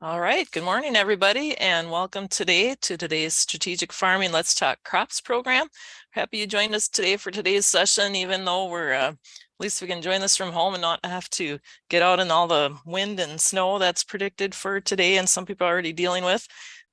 All right, good morning, everybody, and welcome today to today's Strategic Farming Let's Talk Crops program. Happy you joined us today for today's session, even though we're at least we can join this from home and not have to get out in all the wind and snow that's predicted for today and some people are already dealing with.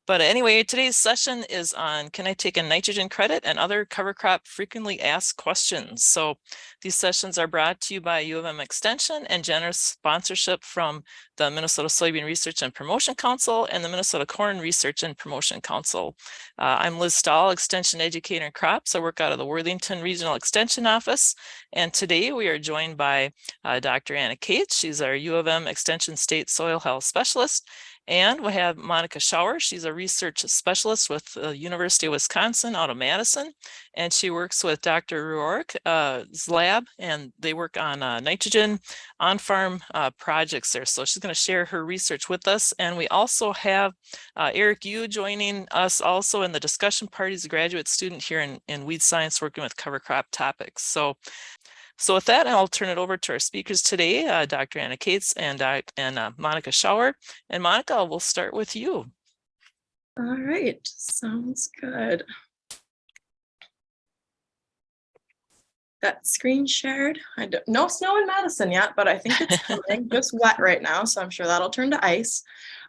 But anyway, today's session is on can I take a nitrogen credit and other cover crop frequently asked questions. So these sessions are brought to you by U of M Extension and generous sponsorship from the Minnesota Soybean Research and Promotion Council and the Minnesota Corn Research and Promotion Council. I'm Liz Stahl, Extension Educator in Crops. I work out of the Worthington Regional Extension Office. And today we are joined by Dr. Anna Cates. She's our U of M Extension State Soil Health Specialist. And we have Monica Schauer. She's a research specialist with the University of Wisconsin out of Madison. And she works with Dr. Ruark's lab, and they work on nitrogen on-farm projects there. So she's going to share her research with us. And we also have Eric Yu joining us also in the discussion party. He's a graduate student here in weed science working with cover crop topics. So with that, I'll turn it over to our speakers today, Dr. Anna Cates and Monica Schauer. And Monica, we'll start with you. All right, sounds good. That screen shared. No snow in Madison yet, but I think it's coming. Just wet right now, so I'm sure that'll turn to ice.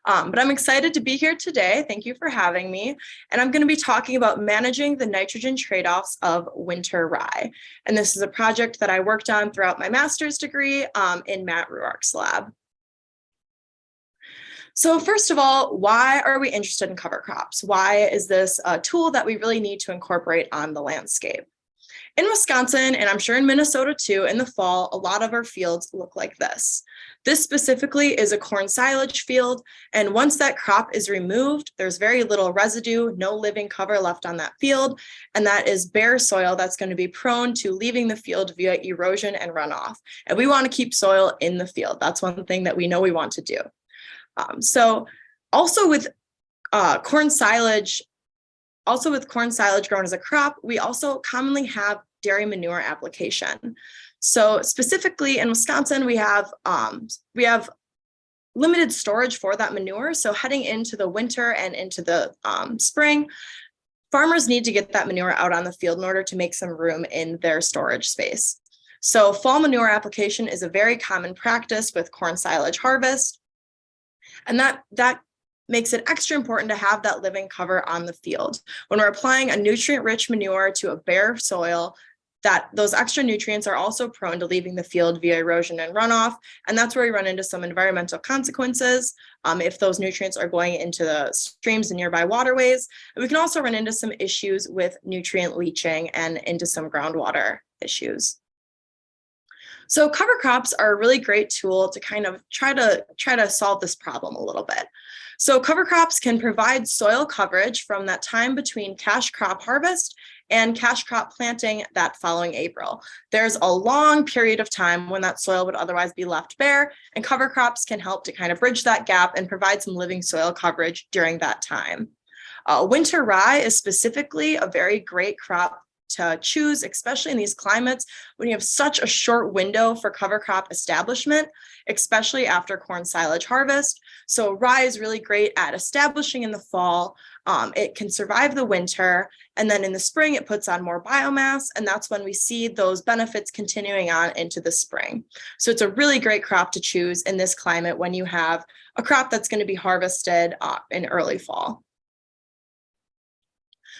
But I'm excited to be here today. Thank you for having me. And I'm going to be talking about managing the nitrogen trade-offs of winter rye. And this is a project that I worked on throughout my master's degree in Matt Ruark's lab. So first of all, why are we interested in cover crops? Why is this a tool that we really need to incorporate on the landscape? In Wisconsin, and I'm sure in Minnesota too, in the fall, a lot of our fields look like this. This specifically is a corn silage field, and once that crop is removed, there's very little residue, no living cover left on that field, and that is bare soil that's going to be prone to leaving the field via erosion and runoff. And we want to keep soil in the field. That's one thing that we know we want to do. So also with corn silage grown as a crop, we also commonly have dairy manure application. So specifically in Wisconsin, we have limited storage for that manure. So heading into the winter and into the spring, farmers need to get that manure out on the field in order to make some room in their storage space. So fall manure application is a very common practice with corn silage harvest. And that makes it extra important to have that living cover on the field. When we're applying a nutrient-rich manure to a bare soil, those extra nutrients are also prone to leaving the field via erosion and runoff. And that's where we run into some environmental consequences if those nutrients are going into the streams and nearby waterways. And we can also run into some issues with nutrient leaching and into some groundwater issues. So cover crops are a really great tool to kind of try to solve this problem a little bit. So cover crops can provide soil coverage from that time between cash crop harvest and cash crop planting that following April. There's a long period of time when that soil would otherwise be left bare, and cover crops can help to kind of bridge that gap and provide some living soil coverage during that time. Winter rye is specifically a very great crop to choose, especially in these climates when you have such a short window for cover crop establishment, especially after corn silage harvest. So rye is really great at establishing in the fall. It can survive the winter, and then in the spring it puts on more biomass, and that's when we see those benefits continuing on into the spring. So it's a really great crop to choose in this climate when you have a crop that's going to be harvested in early fall.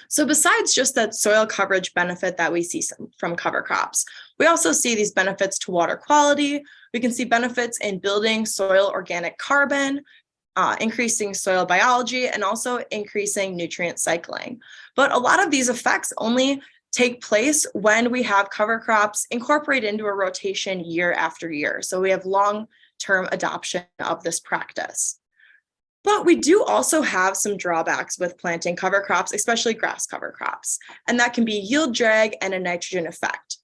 So besides just that soil coverage benefit that we see from cover crops, we also see these benefits to water quality. We can see benefits in building soil organic carbon, increasing soil biology, and also increasing nutrient cycling. But a lot of these effects only take place when we have cover crops incorporated into a rotation year after year. So we have long-term adoption of this practice. But we do also have some drawbacks with planting cover crops, especially grass cover crops, and that can be yield drag and a nitrogen effect.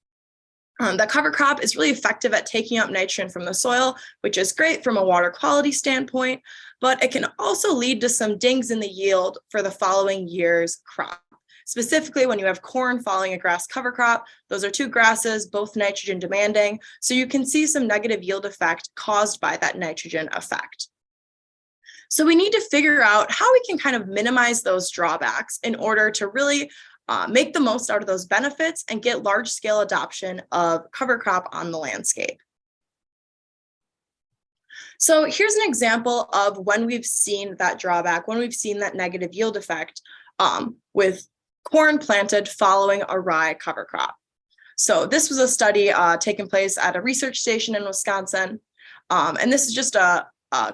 The cover crop is really effective at taking up nitrogen from the soil, which is great from a water quality standpoint, but it can also lead to some dings in the yield for the following year's crop. Specifically, when you have corn following a grass cover crop, those are two grasses, both nitrogen demanding, so you can see some negative yield effect caused by that nitrogen effect. So we need to figure out how we can kind of minimize those drawbacks in order to really make the most out of those benefits and get large scale adoption of cover crop on the landscape. So here's an example of when we've seen that drawback, when we've seen that negative yield effect with corn planted following a rye cover crop. So this was a study taking place at a research station in Wisconsin. And this is just a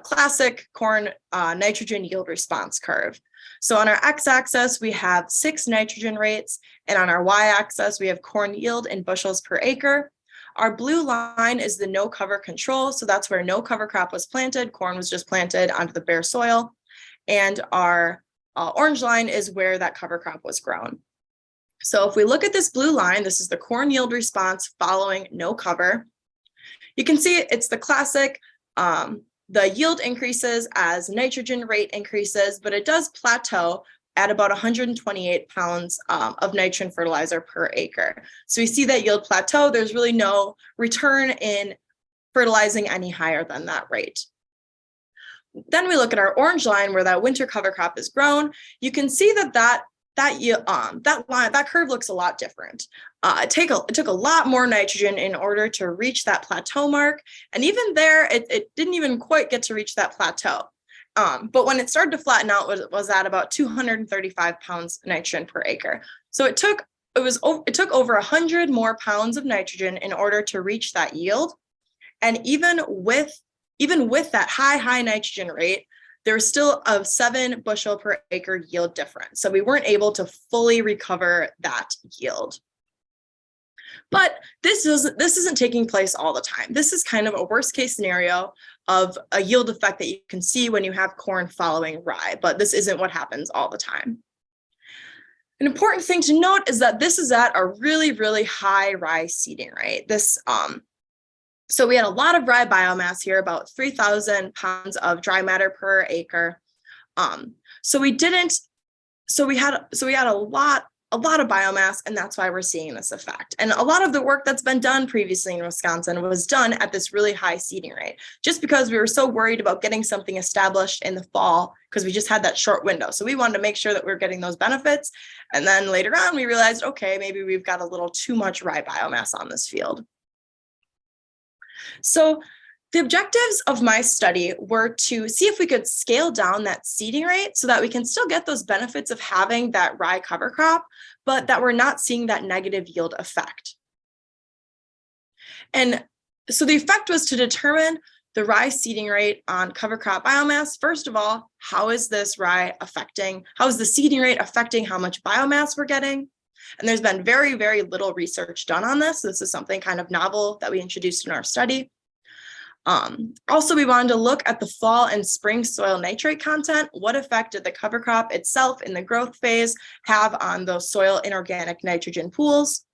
classic corn nitrogen yield response curve. So on our x-axis, we have 6 nitrogen rates, and on our y-axis, we have corn yield in bushels per acre. Our blue line is the no cover control. So that's where no cover crop was planted. Corn was just planted onto the bare soil. And our orange line is where that cover crop was grown. So if we look at this blue line, this is the corn yield response following no cover. You can see it's the classic, the yield increases as nitrogen rate increases, but it does plateau at about 128 pounds of nitrogen fertilizer per acre. So we see that yield plateau. There's really no return in fertilizing any higher than that rate. Then we look at our orange line where that winter cover crop is grown. You can see that curve looks a lot different. It took a lot more nitrogen in order to reach that plateau mark. And even there, it didn't even quite get to reach that plateau. But when it started to flatten out, was at about 235 pounds nitrogen per acre. So it took over 100 more pounds of nitrogen in order to reach that yield. And even with that high nitrogen rate, there was still a 7 bushel per acre yield difference. So we weren't able to fully recover that yield. But this isn't taking place all the time. This is kind of a worst case scenario of a yield effect that you can see when you have corn following rye, but this isn't what happens all the time. An important thing to note is that this is at a really, really high rye seeding rate. So we had a lot of rye biomass here, about 3,000 pounds of dry matter per acre. So we had a lot of biomass, and that's why we're seeing this effect. And a lot of the work that's been done previously in Wisconsin was done at this really high seeding rate, just because we were so worried about getting something established in the fall because we just had that short window. So we wanted to make sure that we were getting those benefits. And then later on, we realized, okay, maybe we've got a little too much rye biomass on this field. So the objectives of my study were to see if we could scale down that seeding rate so that we can still get those benefits of having that rye cover crop, but that we're not seeing that negative yield effect. And so the effect was to determine the rye seeding rate on cover crop biomass. First of all, how is the seeding rate affecting how much biomass we're getting? And there's been very, very little research done on this. This is something kind of novel that we introduced in our study. Also, we wanted to look at the fall and spring soil nitrate content. What effect did the cover crop itself in the growth phase have on those soil inorganic nitrogen pools?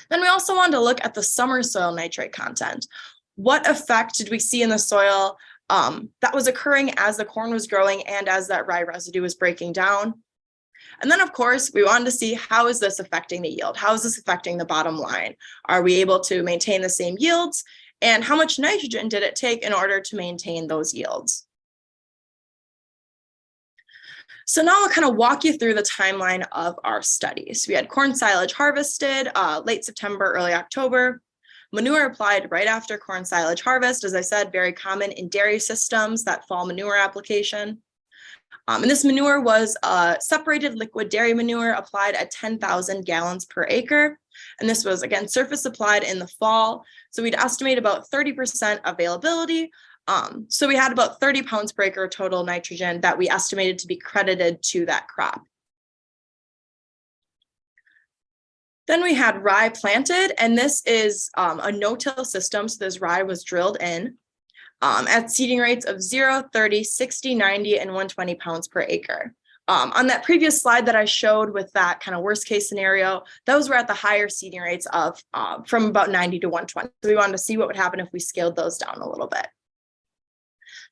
Then we also wanted to look at the summer soil nitrate content. What effect did we see in the soil that was occurring as the corn was growing and as that rye residue was breaking down? And then, of course, we wanted to see how is this affecting the yield? How is this affecting the bottom line? Are we able to maintain the same yields? And how much nitrogen did it take in order to maintain those yields? So now I'll kind of walk you through the timeline of our study. So we had corn silage harvested late September, early October. Manure applied right after corn silage harvest. As I said, very common in dairy systems, that fall manure application. And this manure was separated liquid dairy manure applied at 10,000 gallons per acre. And this was, again, surface applied in the fall. So we'd estimate about 30% availability. So we had about 30 pounds per acre total nitrogen that we estimated to be credited to that crop. Then we had rye planted, and this is a no-till system. So this rye was drilled in. At seeding rates of 0, 30, 60, 90, and 120 pounds per acre. On that previous slide that I showed with that kind of worst case scenario, those were at the higher seeding rates of from about 90 to 120. So we wanted to see what would happen if we scaled those down a little bit.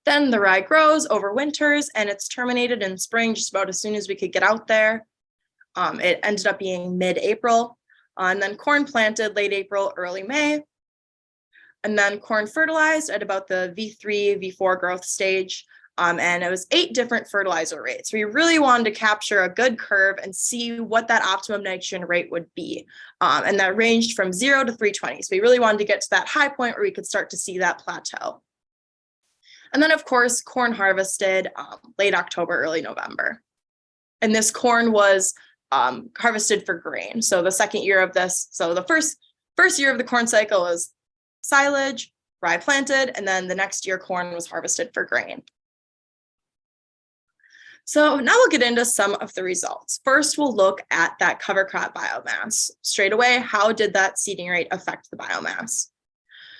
Then the rye grows, overwinters, and it's terminated in spring just about as soon as we could get out there. It ended up being mid-April, and then corn planted late April, early May. And then corn fertilized at about the V3, V4 growth stage And it was 8 different fertilizer rates. We really wanted to capture a good curve and see what that optimum nitrogen rate would be. And that ranged from 0 to 320. So we really wanted to get to that high point where we could start to see that plateau. And then, of course, corn harvested late October, early November. And this corn was harvested for grain. So the second year of this, so the first year of the corn cycle was silage, rye planted, and then the next year corn was harvested for grain. So now we'll get into some of the results. First, we'll look at that cover crop biomass. Straight away, how did that seeding rate affect the biomass?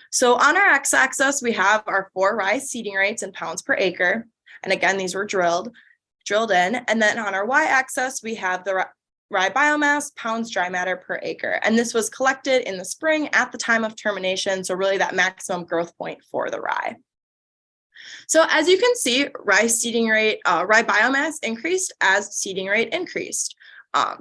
So on our x-axis, we have our 4 rye seeding rates in pounds per acre. And again, these were drilled in. And then on our y-axis, we have the rye biomass, pounds dry matter per acre. And this was collected in the spring at the time of termination. So really that maximum growth point for the rye. So as you can see, rye biomass increased as seeding rate increased.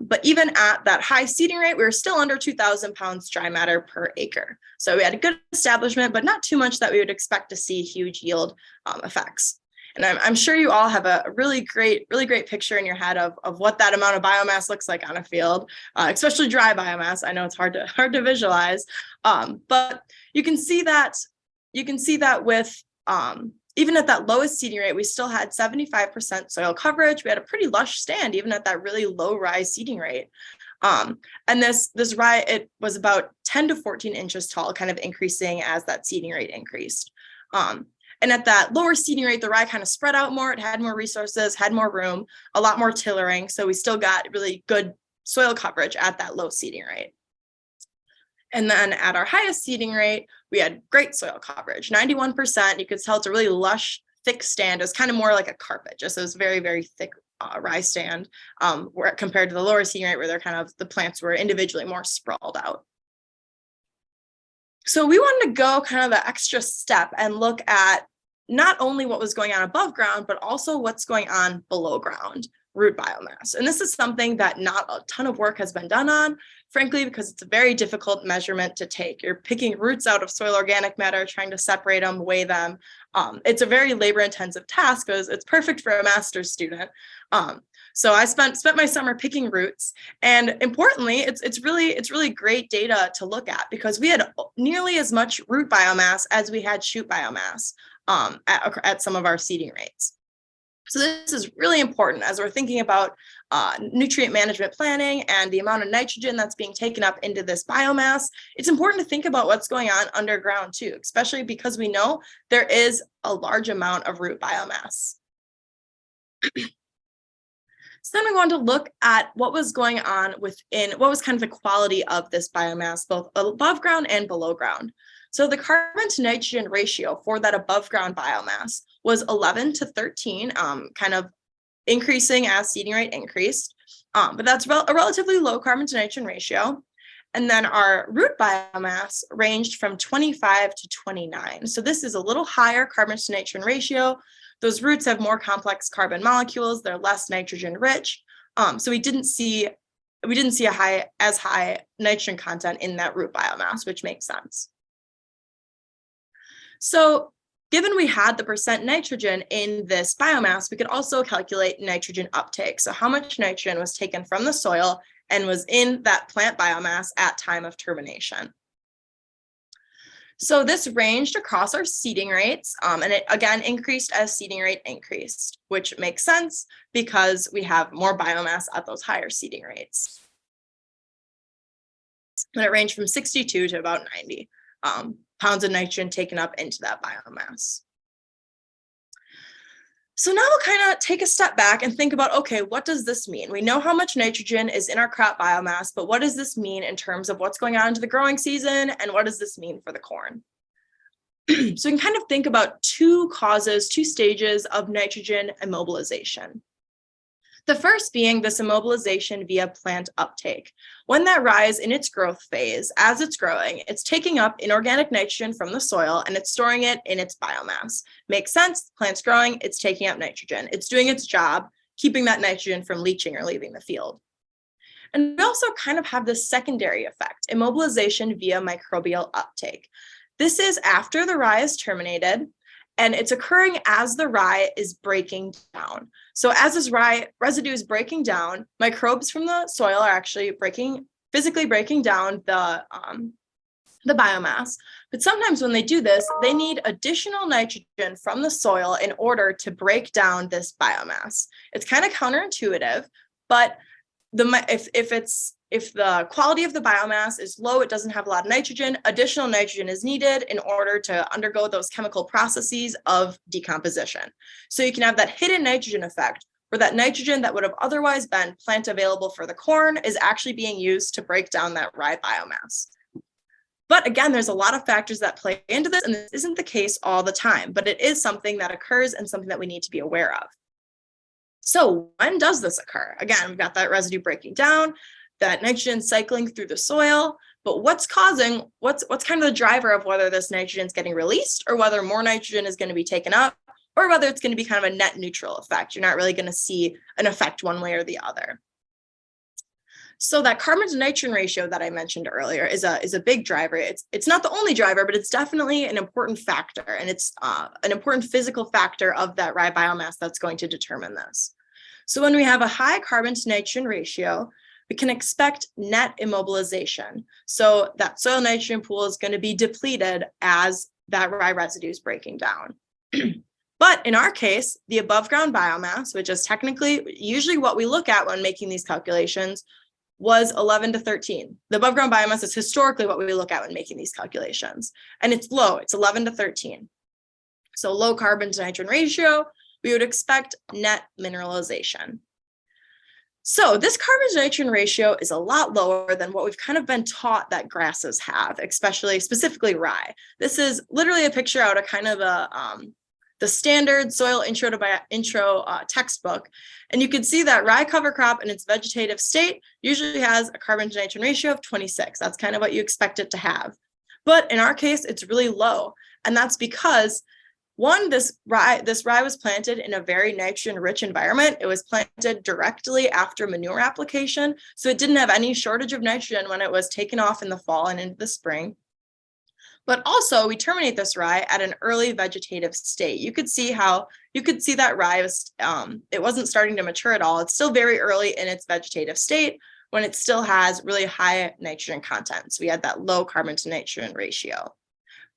But even at that high seeding rate, we were still under 2,000 pounds dry matter per acre. So we had a good establishment, but not too much that we would expect to see huge yield effects. And I'm sure you all have a really great picture in your head of what that amount of biomass looks like on a field, especially dry biomass. I know it's hard to visualize, but you can see that with even at that lowest seeding rate, we still had 75% soil coverage. We had a pretty lush stand, even at that really low rye seeding rate. And this rye, it was about 10 to 14 inches tall, kind of increasing as that seeding rate increased. And at that lower seeding rate, the rye kind of spread out more. It had more resources, had more room, a lot more tillering. So we still got really good soil coverage at that low seeding rate. And then at our highest seeding rate, we had great soil coverage, 91%. You could tell it's a really lush, thick stand. It was kind of more like a carpet, just it was very, very thick rye stand, where compared to the lower seeding rate, where the plants were individually more sprawled out. So we wanted to go kind of the extra step and look at not only what was going on above ground, but also what's going on below ground, root biomass. And this is something that not a ton of work has been done on, frankly, because it's a very difficult measurement to take. You're picking roots out of soil organic matter, trying to separate them, weigh them. It's a very labor-intensive task, because it's perfect for a master's student. So I spent my summer picking roots, and importantly, it's really great data to look at, because we had nearly as much root biomass as we had shoot biomass at some of our seeding rates. So this is really important as we're thinking about nutrient management planning and the amount of nitrogen that's being taken up into this biomass. It's important to think about what's going on underground too, especially because we know there is a large amount of root biomass. So then we want to look at what was going on what was kind of the quality of this biomass, both above ground and below ground. So the carbon to nitrogen ratio for that above ground biomass was 11 to 13, kind of increasing as seeding rate increased. But that's a relatively low carbon to nitrogen ratio. And then our root biomass ranged from 25 to 29. So this is a little higher carbon to nitrogen ratio. Those roots have more complex carbon molecules. They're less nitrogen rich. So we didn't see as high nitrogen content in that root biomass, which makes sense. So given we had the percent nitrogen in this biomass, we could also calculate nitrogen uptake. So how much nitrogen was taken from the soil and was in that plant biomass at time of termination. So this ranged across our seeding rates, and it again increased as seeding rate increased, which makes sense because we have more biomass at those higher seeding rates. And it ranged from 62 to about 90 pounds of nitrogen taken up into that biomass. So now we'll kind of take a step back and think about, okay, what does this mean? We know how much nitrogen is in our crop biomass, but what does this mean in terms of what's going on into the growing season, and what does this mean for the corn? So we can kind of think about two stages of nitrogen immobilization. The first being this immobilization via plant uptake. When that rye is in its growth phase, as it's growing, it's taking up inorganic nitrogen from the soil and it's storing it in its biomass. Makes sense, the plant's growing, it's taking up nitrogen. It's doing its job, keeping that nitrogen from leaching or leaving the field. And we also kind of have this secondary effect, immobilization via microbial uptake. This is after the rye is terminated, And it's occurring as the rye is breaking down. So as this rye residue is breaking down, microbes from the soil are actually physically breaking down the biomass. But sometimes when they do this, they need additional nitrogen from the soil in order to break down this biomass. It's kind of counterintuitive, but if the quality of the biomass is low, it doesn't have a lot of nitrogen, additional nitrogen is needed in order to undergo those chemical processes of decomposition. So you can have that hidden nitrogen effect, where that nitrogen that would have otherwise been plant available for the corn is actually being used to break down that rye biomass. But again, there's a lot of factors that play into this, and this isn't the case all the time, but it is something that occurs and something that we need to be aware of. So when does this occur? Again, we've got that residue breaking down, that nitrogen cycling through the soil, but what's kind of the driver of whether this nitrogen is getting released or whether more nitrogen is going to be taken up or whether it's going to be kind of a net neutral effect? You're not really going to see an effect one way or the other. So that carbon to nitrogen ratio that I mentioned earlier is a big driver. It's not the only driver, but it's definitely an important factor, and it's an important physical factor of that rye biomass that's going to determine this. So when we have a high carbon to nitrogen ratio, we can expect net immobilization. So that soil nitrogen pool is going to be depleted as that rye residue is breaking down. But in our case, the above ground biomass, which is technically usually what we look at when making these calculations, was 11 to 13. The above ground biomass is historically what we look at when making these calculations. And it's low, it's 11 to 13. So low carbon to nitrogen ratio, we would expect net mineralization. So this carbon to nitrogen ratio is a lot lower than what we've kind of been taught that grasses have, specifically rye. This is literally a picture out of kind of the standard soil intro textbook. And you can see that rye cover crop in its vegetative state usually has a carbon to nitrogen ratio of 26. That's kind of what you expect it to have. But in our case, it's really low. And that's because one, this rye was planted in a very nitrogen-rich environment. It was planted directly after manure application, so it didn't have any shortage of nitrogen when it was taken off in the fall and into the spring. But also, we terminate this rye at an early vegetative state. You could see that rye was, it wasn't starting to mature at all. It's still very early in its vegetative state when it still has really high nitrogen content. So we had that low carbon to nitrogen ratio.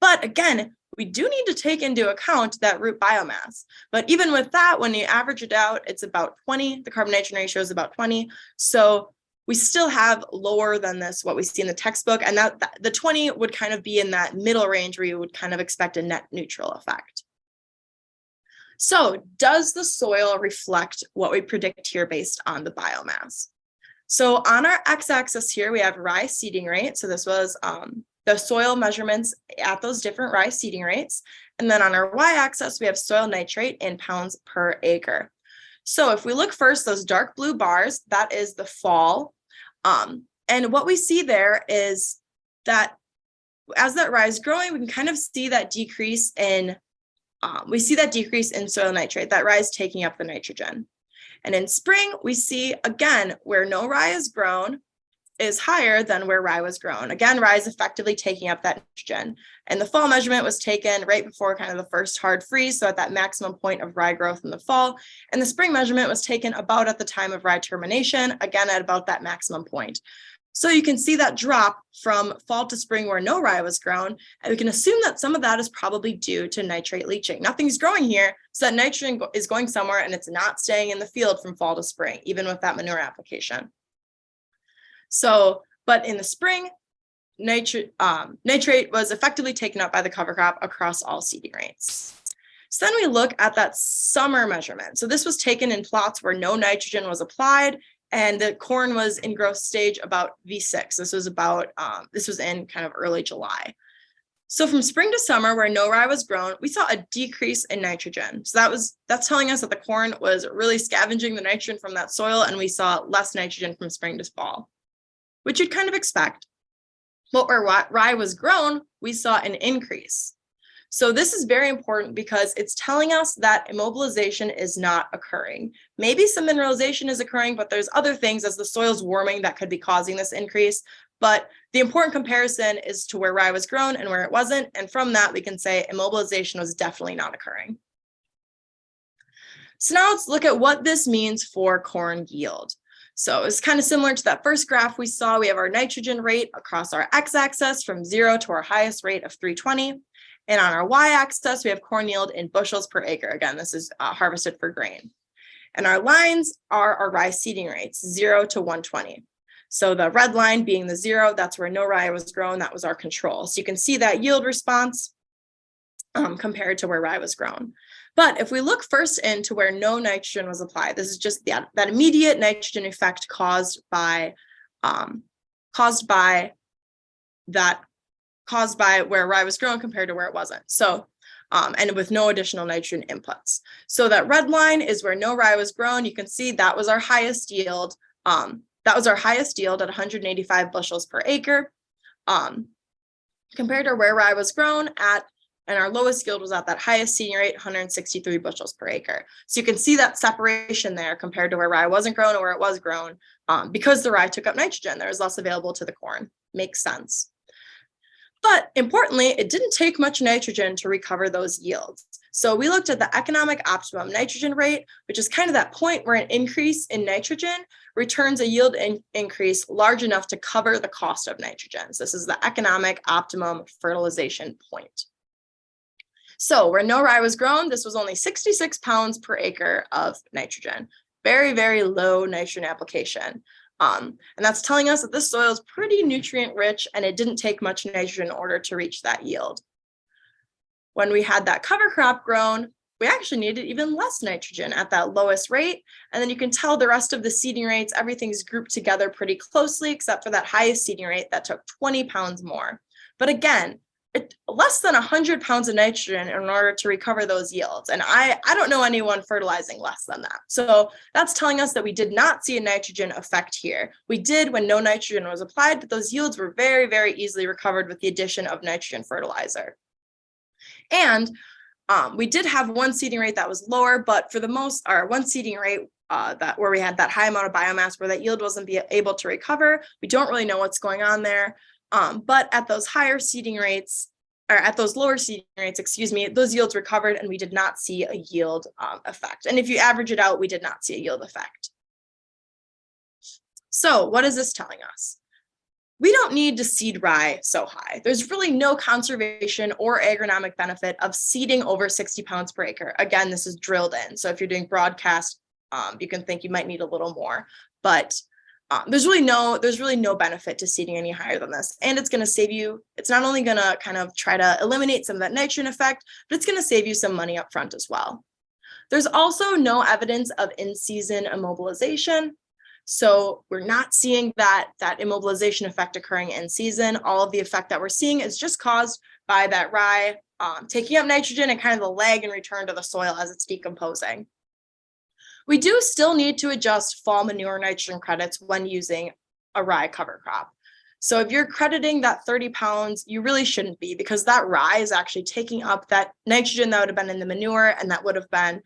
But again, we do need to take into account that root biomass. But even with that, when you average it out, it's about 20. The carbon nitrogen ratio is about 20. So we still have lower than this, what we see in the textbook. And that the 20 would kind of be in that middle range where you would kind of expect a net neutral effect. So does the soil reflect what we predict here based on the biomass? So on our x-axis here, we have rye seeding rate. So this was the soil measurements at those different rye seeding rates. And then on our y-axis, we have soil nitrate in pounds per acre. So if we look first, those dark blue bars, that is the fall. And what we see there is that as that rye is growing, we can kind of see that decrease in soil nitrate. That rye is taking up the nitrogen. And in spring, we see again where no rye is grown is higher than where rye was grown. Again, rye is effectively taking up that nitrogen. And the fall measurement was taken right before kind of the first hard freeze, so at that maximum point of rye growth in the fall. And the spring measurement was taken about at the time of rye termination, again at about that maximum point. So you can see that drop from fall to spring where no rye was grown, and we can assume that some of that is probably due to nitrate leaching. Nothing's growing here, so that nitrogen is going somewhere and it's not staying in the field from fall to spring, even with that manure application. So, but in the spring, nitrate was effectively taken up by the cover crop across all seeding rates. So then we look at that summer measurement. So this was taken in plots where no nitrogen was applied and the corn was in growth stage about V6. This was in kind of early July. So from spring to summer where no rye was grown, we saw a decrease in nitrogen. So that's telling us that the corn was really scavenging the nitrogen from that soil, and we saw less nitrogen from spring to fall, which you'd kind of expect. But where rye was grown, we saw an increase. So this is very important because it's telling us that immobilization is not occurring. Maybe some mineralization is occurring, but there's other things as the soil's warming that could be causing this increase. But The important comparison is to where rye was grown and where it wasn't. And from that, we can say immobilization was definitely not occurring. So now let's look at what this means for corn yield. So it's kind of similar to that first graph we saw. We have our nitrogen rate across our x-axis from 0 to our highest rate of 320. And on our y-axis, we have corn yield in bushels per acre. Again, this is harvested for grain. And our lines are our rye seeding rates, 0 to 120. So the red line being the 0, that's where no rye was grown. That was our control. So you can see that yield response compared to where rye was grown. But if we look first into where no nitrogen was applied, this is just that immediate nitrogen effect caused by where rye was grown compared to where it wasn't. So, and with no additional nitrogen inputs. So that red line is where no rye was grown. You can see that was our highest yield. That was our highest yield at 185 bushels per acre, compared to where rye was grown at, and our lowest yield was at that highest seeding rate, 163 bushels per acre. So you can see that separation there compared to where rye wasn't grown or where it was grown, because the rye took up nitrogen. There was less available to the corn. Makes sense. But importantly, it didn't take much nitrogen to recover those yields. So we looked at the economic optimum nitrogen rate, which is kind of that point where an increase in nitrogen returns a yield increase large enough to cover the cost of nitrogen. So this is the economic optimum fertilization point. So where no rye was grown, this was only 66 pounds per acre of nitrogen. Very, very low nitrogen application. And that's telling us that this soil is pretty nutrient rich and it didn't take much nitrogen in order to reach that yield. When we had that cover crop grown, we actually needed even less nitrogen at that lowest rate. And then you can tell the rest of the seeding rates, everything's grouped together pretty closely, except for that highest seeding rate that took 20 pounds more. But again, less than 100 pounds of nitrogen in order to recover those yields. And I don't know anyone fertilizing less than that. So that's telling us that we did not see a nitrogen effect here. We did when no nitrogen was applied, but those yields were very, very easily recovered with the addition of nitrogen fertilizer. And we did have one seeding rate that was lower, but for the most, our one seeding rate where we had that high amount of biomass where that yield wasn't able to recover. We don't really know what's going on there. But at those higher seeding rates, or at those lower seeding rates, those yields recovered and we did not see a yield effect. And if you average it out, we did not see a yield effect. So what is this telling us? We don't need to seed rye so high. There's really no conservation or agronomic benefit of seeding over 60 pounds per acre. Again, this is drilled in. So if you're doing broadcast, you can think you might need a little more, but there's really no benefit to seeding any higher than this. And it's going to save you, it's not only going to kind of try to eliminate some of that nitrogen effect, but it's going to save you some money up front as well. There's also no evidence of in-season immobilization. So we're not seeing that immobilization effect occurring in season. All of the effect that we're seeing is just caused by that rye taking up nitrogen and kind of the lag in return to the soil as it's decomposing. We do still need to adjust fall manure nitrogen credits when using a rye cover crop. So if you're crediting that 30 pounds, you really shouldn't be, because that rye is actually taking up that nitrogen that would have been in the manure and that would have been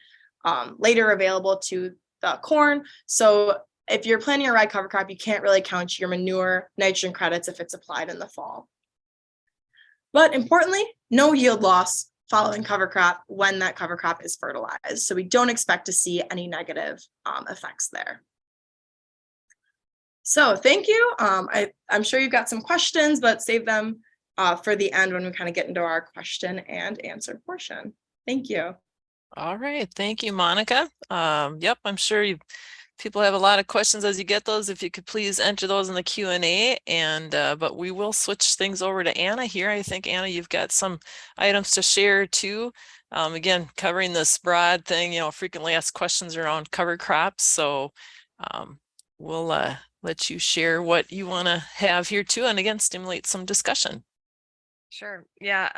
later available to the corn. So if you're planting a rye cover crop, you can't really count your manure nitrogen credits if it's applied in the fall. But importantly, no yield loss following cover crop when that cover crop is fertilized. So we don't expect to see any negative effects there. So thank you. I'm sure you've got some questions, but save them for the end when we kind of get into our question and answer portion. Thank you. All right. Thank you, Monica. Yep, I'm sure people have a lot of questions as you get those. If you could please enter those in the Q&A, but we will switch things over to Anna here. I think, Anna, you've got some items to share too. Again, covering this broad thing, frequently asked questions around cover crops. So we'll let you share what you want to have here too, and again, stimulate some discussion. Sure. Yeah.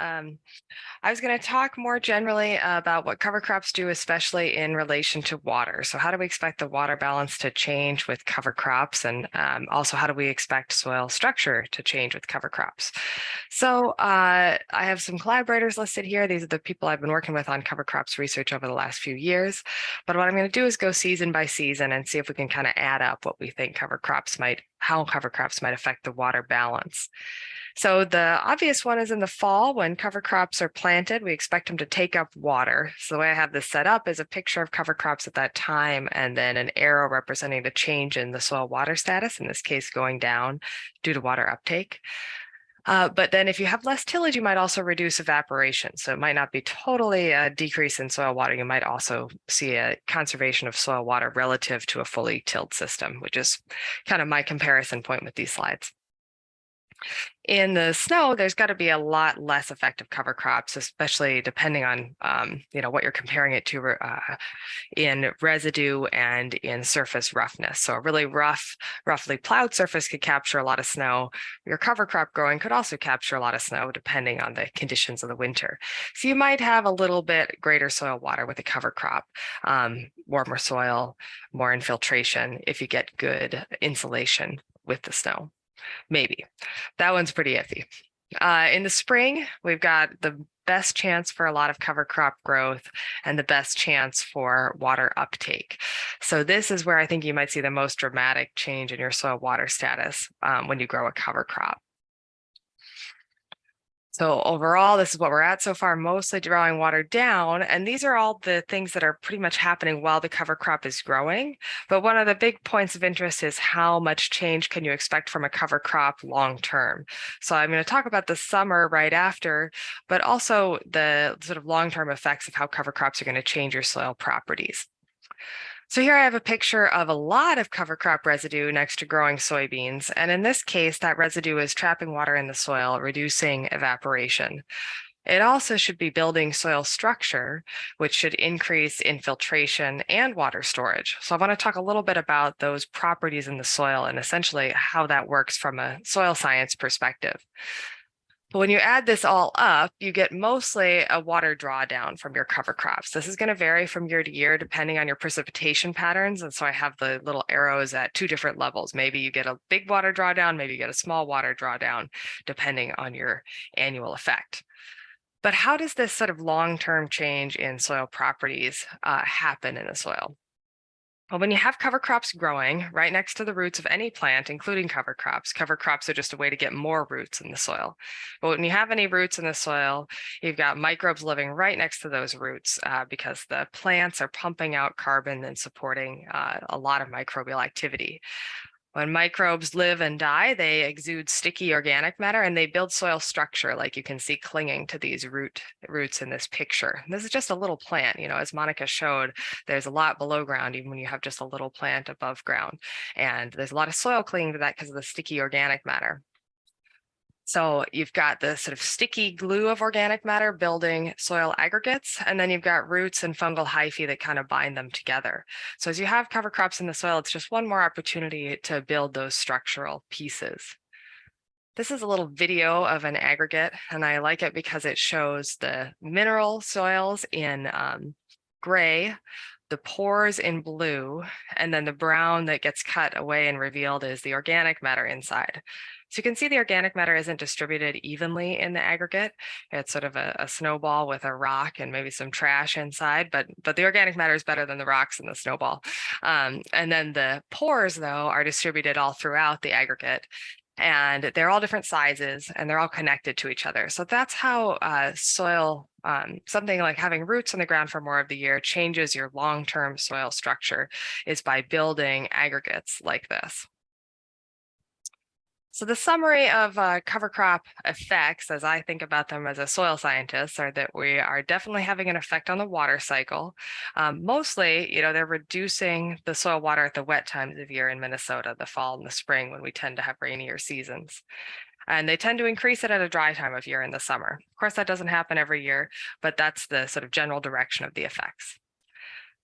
I was going to talk more generally about what cover crops do, especially in relation to water. So how do we expect the water balance to change with cover crops? And also, how do we expect soil structure to change with cover crops? So I have some collaborators listed here. These are the people I've been working with on cover crops research over the last few years. But what I'm going to do is go season by season and see if we can kind of add up what we think cover crops might how cover crops might affect the water balance. So the obvious one is in the fall when cover crops are planted, we expect them to take up water. So the way I have this set up is a picture of cover crops at that time and then an arrow representing the change in the soil water status, in this case going down due to water uptake. But then if you have less tillage, you might also reduce evaporation. So it might not be totally a decrease in soil water. You might also see a conservation of soil water relative to a fully tilled system, which is kind of my comparison point with these slides. In the snow, there's got to be a lot less effective cover crops, especially depending on what you're comparing it to in residue and in surface roughness. So a really roughly plowed surface could capture a lot of snow. Your cover crop growing could also capture a lot of snow depending on the conditions of the winter. So you might have a little bit greater soil water with a cover crop, warmer soil, more infiltration if you get good insulation with the snow. Maybe. That one's pretty iffy. In the spring, we've got the best chance for a lot of cover crop growth and the best chance for water uptake. So this is where I think you might see the most dramatic change in your soil water status when you grow a cover crop. So overall, this is what we're at so far, mostly drawing water down. And these are all the things that are pretty much happening while the cover crop is growing. But one of the big points of interest is how much change can you expect from a cover crop long term? So I'm going to talk about the summer right after, but also the sort of long-term effects of how cover crops are going to change your soil properties. So here I have a picture of a lot of cover crop residue next to growing soybeans. And in this case, that residue is trapping water in the soil, reducing evaporation. It also should be building soil structure, which should increase infiltration and water storage. So I want to talk a little bit about those properties in the soil and essentially how that works from a soil science perspective. But when you add this all up, you get mostly a water drawdown from your cover crops. This is going to vary from year to year depending on your precipitation patterns. And so I have the little arrows at two different levels. Maybe you get a big water drawdown, maybe you get a small water drawdown, depending on your annual effect. But how does this sort of long-term change in soil properties happen in the soil? Well, when you have cover crops growing right next to the roots of any plant, including cover crops are just a way to get more roots in the soil. But when you have any roots in the soil, you've got microbes living right next to those roots because the plants are pumping out carbon and supporting a lot of microbial activity. When microbes live and die, they exude sticky organic matter and they build soil structure, like you can see clinging to these roots in this picture. This is just a little plant, as Monica showed, there's a lot below ground, even when you have just a little plant above ground. And there's a lot of soil clinging to that because of the sticky organic matter. So you've got the sort of sticky glue of organic matter building soil aggregates, and then you've got roots and fungal hyphae that kind of bind them together. So as you have cover crops in the soil, it's just one more opportunity to build those structural pieces. This is a little video of an aggregate, and I like it because it shows the mineral soils in gray, the pores in blue, and then the brown that gets cut away and revealed is the organic matter inside. So you can see the organic matter isn't distributed evenly in the aggregate. It's sort of a snowball with a rock and maybe some trash inside, but the organic matter is better than the rocks in the snowball. And then the pores, though, are distributed all throughout the aggregate. And they're all different sizes and they're all connected to each other. So that's how soil, something like having roots in the ground for more of the year changes your long-term soil structure, is by building aggregates like this. So the summary of cover crop effects, as I think about them as a soil scientist, are that we are definitely having an effect on the water cycle. Mostly, they're reducing the soil water at the wet times of year in Minnesota, the fall and the spring, when we tend to have rainier seasons. And they tend to increase it at a dry time of year in the summer. Of course, that doesn't happen every year, but that's the sort of general direction of the effects.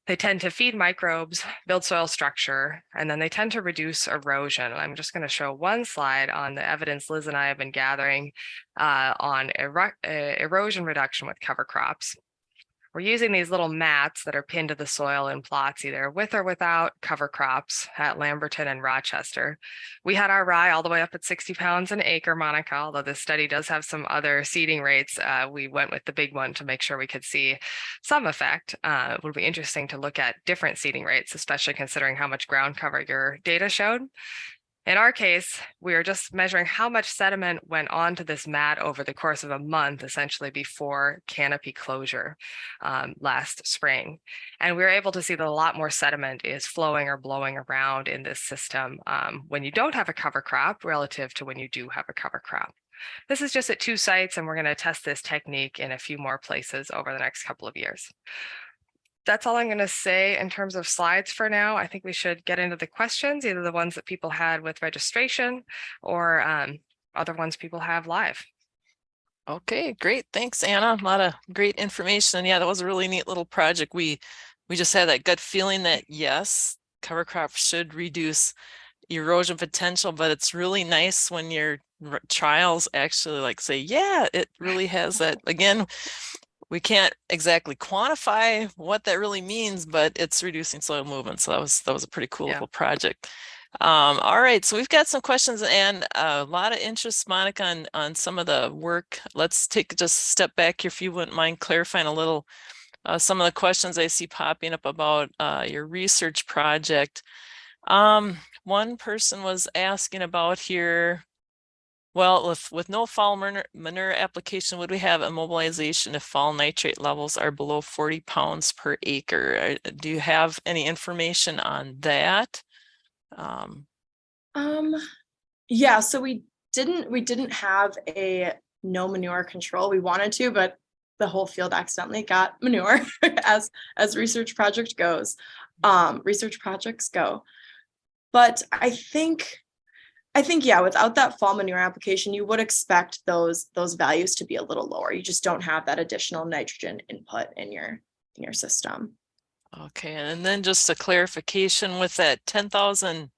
They tend to feed microbes, build soil structure, and then they tend to reduce erosion. I'm just going to show one slide on the evidence Liz and I have been gathering on erosion reduction with cover crops. We're using these little mats that are pinned to the soil in plots, either with or without cover crops at Lamberton and Rochester. We had our rye all the way up at 60 pounds an acre, Monica, although this study does have some other seeding rates. We went with the big one to make sure we could see some effect. It would be interesting to look at different seeding rates, especially considering how much ground cover your data showed. In our case, we are just measuring how much sediment went onto this mat over the course of a month, essentially before canopy closure last spring. And we were able to see that a lot more sediment is flowing or blowing around in this system when you don't have a cover crop relative to when you do have a cover crop. This is just at 2 sites, and we're going to test this technique in a few more places over the next couple of years. That's all I'm going to say in terms of slides for now. I think we should get into the questions, either the ones that people had with registration or other ones people have live. Okay, great. Thanks, Anna. A lot of great information. And yeah, that was a really neat little project. We just had that gut feeling that yes, cover crops should reduce erosion potential, but it's really nice when your trials actually like say, yeah, it really has that. Again, we can't exactly quantify what that really means, but it's reducing soil movement. So that was a pretty cool little project. All right, so we've got some questions and a lot of interest, Monica, on some of the work. Let's take just a step back here, if you wouldn't mind clarifying a little some of the questions I see popping up about your research project. One person was asking about here, well, with no fall manure application, would we have immobilization if fall nitrate levels are below 40 pounds per acre? Do you have any information on that? Yeah, so we didn't have a no manure control. We wanted to, but the whole field accidentally got manure as research projects go. But I think yeah, without that fall manure application, you would expect those values to be a little lower. You just don't have that additional nitrogen input in your system. Okay, and then just a clarification with that 10,000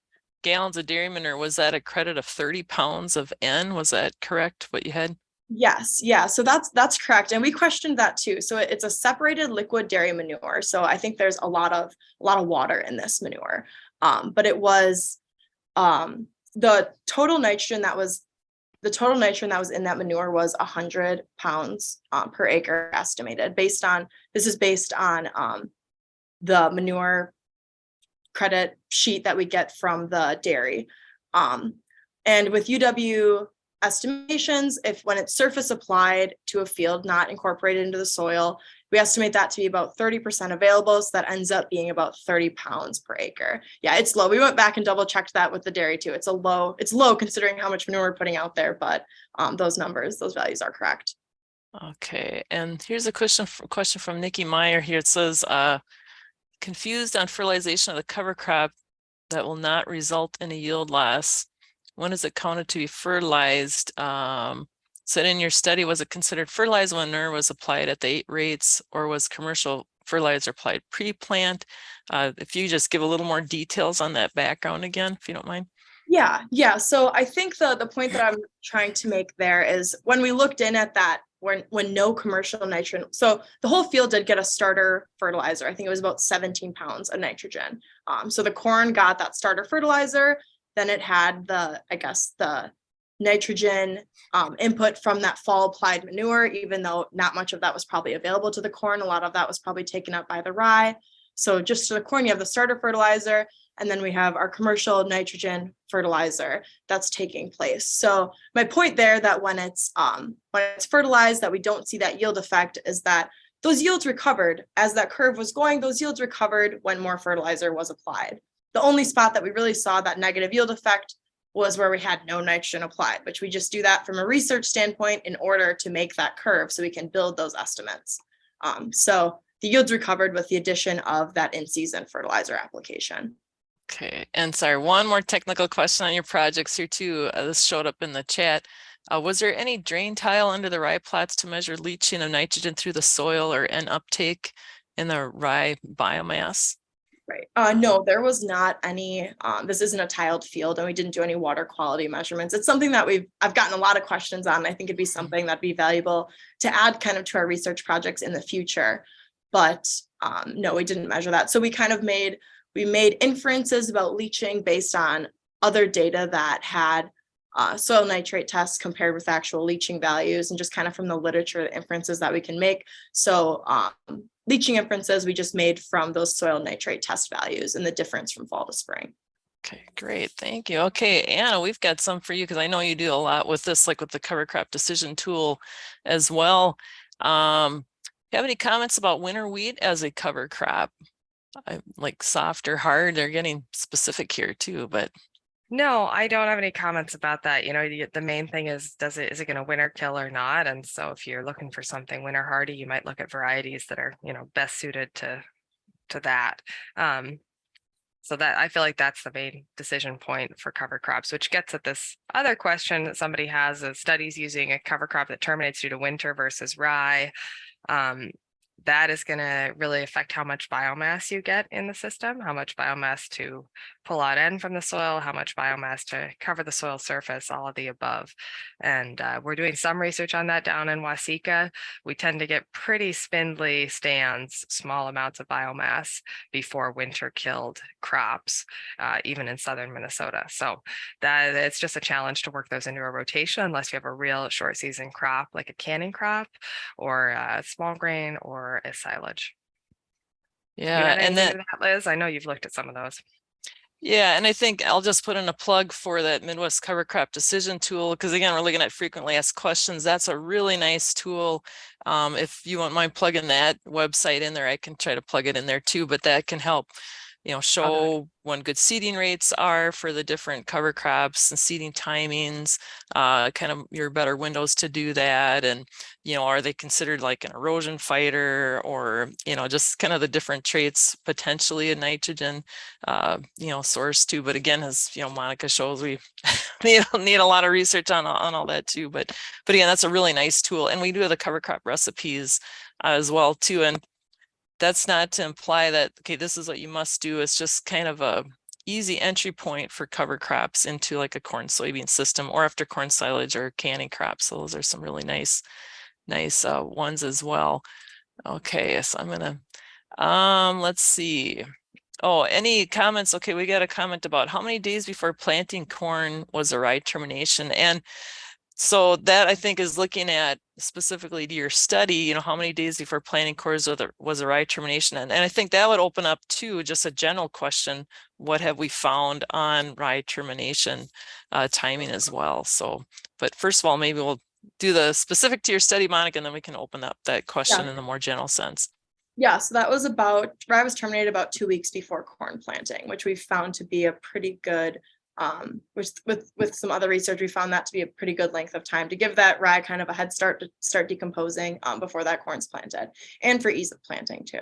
gallons of dairy manure, was that a credit of 30 pounds of N? Was that correct, what you had? Yes, yeah, so that's correct. And we questioned that too. So it's a separated liquid dairy manure. So I think there's a lot of water in this manure. But it was the total nitrogen that was in that manure was 100 pounds per acre estimated based on the manure credit sheet that we get from the dairy. And with UW estimations, when it's surface applied to a field not incorporated into the soil, we estimate that to be about 30% available. So that ends up being about 30 pounds per acre. Yeah, it's low. We went back and double checked that with the dairy too. It's low considering how much manure we're putting out there, but those values are correct. Okay, and here's a question from Nikki Meyer here. It says, confused on fertilization of the cover crop that will not result in a yield loss. When is it counted to be fertilized? Said in your study, was it considered fertilized when manure was applied at the 8 rates, or was commercial fertilizer applied pre-plant? If you just give a little more details on that background again, if you don't mind. Yeah. So I think the point that I'm trying to make there is when we looked in at that, when no commercial nitrogen, so the whole field did get a starter fertilizer. I think it was about 17 pounds of nitrogen. So the corn got that starter fertilizer. Then it had the nitrogen input from that fall applied manure, even though not much of that was probably available to the corn. A lot of that was probably taken up by the rye. So just to the corn, you have the starter fertilizer, and then we have our commercial nitrogen fertilizer that's taking place. So my point there, that when it's fertilized, that we don't see that yield effect, is that those yields recovered as that curve was going. Those yields recovered when more fertilizer was applied. The only spot that we really saw that negative yield effect was where we had no nitrogen applied, which we just do that from a research standpoint in order to make that curve so we can build those estimates. So the yields recovered with the addition of that in-season fertilizer application. Okay, and sorry, one more technical question on your projects here too. This showed up in the chat. Was there any drain tile under the rye plots to measure leaching of nitrogen through the soil or N uptake in the rye biomass? Right. No, there was not any. This isn't a tiled field, and we didn't do any water quality measurements. It's something that I've gotten a lot of questions on. I think it'd be something that'd be valuable to add kind of to our research projects in the future. But no, we didn't measure that. So we made inferences about leaching based on other data that had soil nitrate tests compared with actual leaching values, and just kind of from the literature, the inferences that we can make. So leaching inferences we just made from those soil nitrate test values and the difference from fall to spring. Okay, great. Thank you. Okay, Anna, we've got some for you because I know you do a lot with this, like with the cover crop decision tool as well. You have any comments about winter wheat as a cover crop? I like soft or hard. They're getting specific here too, but No, I don't have any comments about that. The main thing is is it going to winter kill or not? And so if you're looking for something winter hardy, you might look at varieties that are, best suited to that. So that I feel like that's the main decision point for cover crops, which gets at this other question that somebody has is studies using a cover crop that terminates due to winter versus rye. That is going to really affect how much biomass you get in the system, how much biomass to pull out in from the soil, how much biomass to cover the soil surface, all of the above. And we're doing some research on that down in Waseca. We tend to get pretty spindly stands, small amounts of biomass before winter killed crops, even in southern Minnesota. So that it's just a challenge to work those into a rotation unless you have a real short season crop like a canning crop or a small grain or a silage. yeah, You had and anything that to that, Liz? I know you've looked at some of those. yeah, and I think I'll just put in a plug for that Midwest Cover Crop Decision tool because again, we're looking at frequently asked questions. That's a really nice tool. If you won't mind plugging that website in there, I can try to plug it in there too, but that can help show when good seeding rates are for the different cover crops and seeding timings, kind of your better windows to do that. And, are they considered like an erosion fighter or, just kind of the different traits potentially in nitrogen, source too. But again, as, Monica shows, we need a lot of research on all that too. But again, that's a really nice tool. And we do have the cover crop recipes as well too. And that's not to imply that, okay, this is what you must do. It's just kind of a easy entry point for cover crops into like a corn soybean system or after corn silage or canning crops. So those are some really nice ones as well. Okay, so I'm gonna, let's see. Oh, any comments? Okay, we got a comment about how many days before planting corn was a rye termination. And so that I think is looking at specifically to your study, how many days before planting corn was a rye termination. And I think that would open up to just a general question, what have we found on rye termination timing as well? So, but first of all, maybe we'll do the specific to your study, Monica, and then we can open up that question in a more general sense. Yeah, so that was rye was terminated about 2 weeks before corn planting, which we found to be a pretty good which with some other research, we found that to be a pretty good length of time to give that rye kind of a head start to start decomposing before that corn's planted, and for ease of planting too.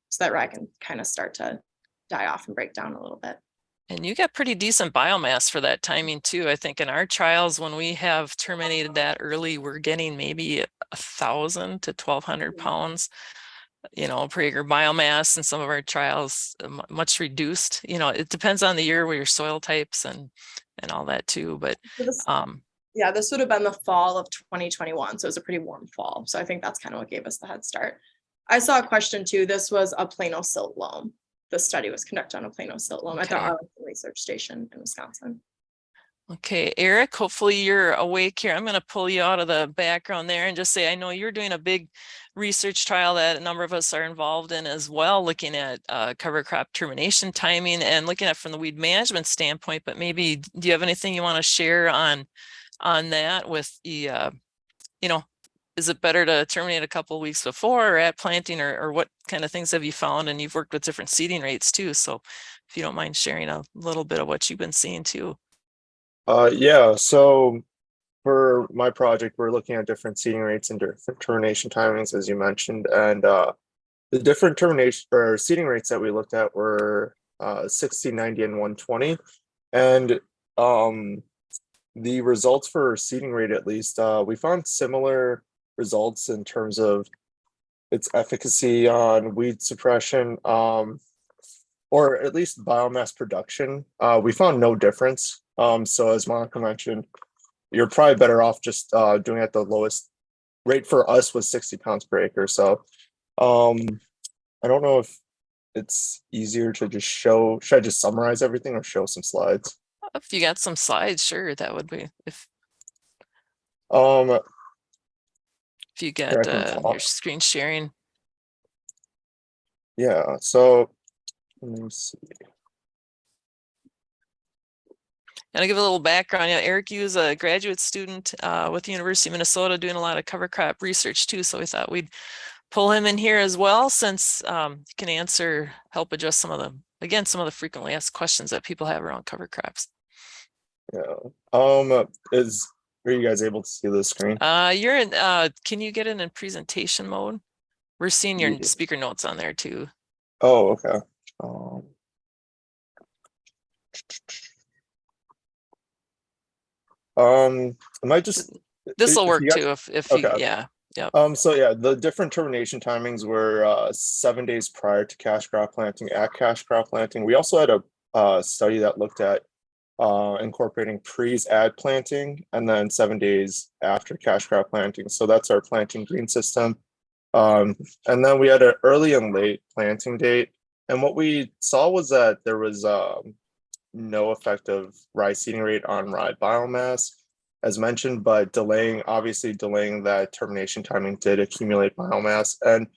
So that rye can kind of start to die off and break down a little bit. And you got pretty decent biomass for that timing too. I think in our trials, when we have terminated that early, we're getting maybe 1,000 to 1,200 pounds, per acre biomass. In some of our trials, much reduced. It depends on the year with your soil types and all that too. But yeah, this would have been the fall of 2021, so it was a pretty warm fall. So I think that's kind of what gave us the head start. I saw a question too. This was a Plano silt loam. The study was conducted on a Plano silt loam at the Arlington Research Station in Wisconsin. Okay, Eric, hopefully you're awake here. I'm going to pull you out of the background there and just say, I know you're doing a big research trial that a number of us are involved in as well, looking at cover crop termination timing and looking at from the weed management standpoint, but maybe do you have anything you want to share on that with the, is it better to terminate a couple of weeks before or at planting or what kind of things have you found? And you've worked with different seeding rates too. So if you don't mind sharing a little bit of what you've been seeing too. Yeah, so for my project, we're looking at different seeding rates and different termination timings, as you mentioned. And the different termination or seeding rates that we looked at were 60, 90, and 120. And the results for seeding rate, at least, we found similar results in terms of its efficacy on weed suppression, or at least biomass production. We found no difference. So as Monica mentioned, you're probably better off just doing at the lowest rate for us was 60 pounds per acre. So I don't know if it's easier to just show, should I just summarize everything or show some slides? If you got some slides, sure, that would be if you get your screen sharing. Yeah, so let me see. And I'll give a little background. Yeah, Eric Yu is a graduate student with the University of Minnesota doing a lot of cover crop research too. So we thought we'd pull him in here as well, since he can help address some of the frequently asked questions that people have around cover crops. Yeah. Are you guys able to see the screen? You're in, can you get it in presentation mode? We're seeing your Yeah. speaker notes on there too. Oh, okay. I might just. This will if work you got- too if you, Okay. yeah. So yeah, the different termination timings were 7 days prior to cash crop planting, at cash crop planting. We also had a study that looked at incorporating pre's ad planting, and then 7 days after cash crop planting. So that's our planting green system. And then we had an early and late planting date. And what we saw was that there was no effective rye seeding rate on rye biomass, as mentioned, but obviously delaying that termination timing did accumulate biomass. And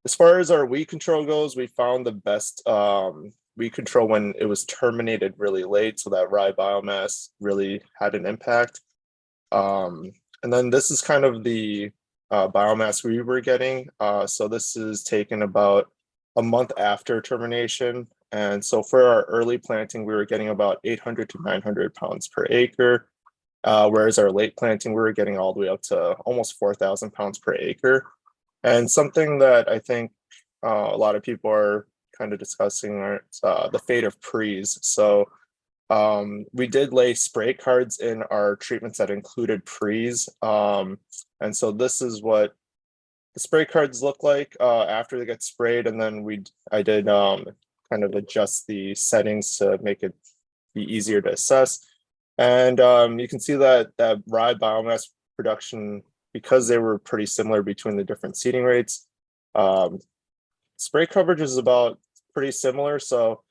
as far as our weed control goes, we found the best weed control when it was terminated really late, so that rye biomass really had an impact. And then this is kind of the biomass we were getting. So this is taken about a month after termination. And so for our early planting, we were getting about 800 to 900 pounds per acre. Whereas our late planting, we were getting all the way up to almost 4,000 pounds per acre. And something that I think a lot of people are kind of discussing are the fate of pre's. So we did lay spray cards in our treatments that included pre's. And so this is what the spray cards look like after they get sprayed. And then I did kind of adjust the settings to make it be easier to assess. And you can see that rye biomass production, because they were pretty similar between the different seeding rates, spray coverage is about pretty similar. So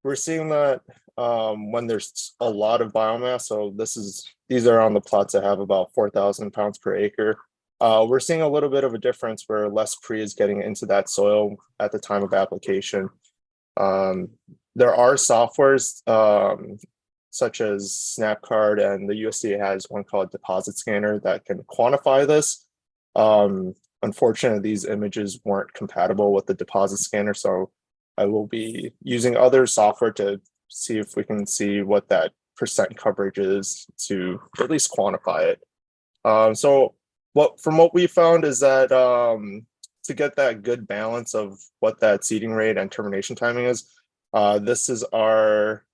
we're seeing that when there's a lot of biomass, so these are on the plots that have about 4,000 pounds per acre. We're seeing a little bit of a difference where less pre is getting into that soil at the time of application. There are softwares such as SnapCard, and the USDA has one called Deposit Scanner that can quantify this. Unfortunately, these images weren't compatible with the Deposit Scanner, so I will be using other software to see if we can see what that percent coverage is to at least quantify it. So from what we found is that to get that good balance of what that seeding rate and termination timing is, this is our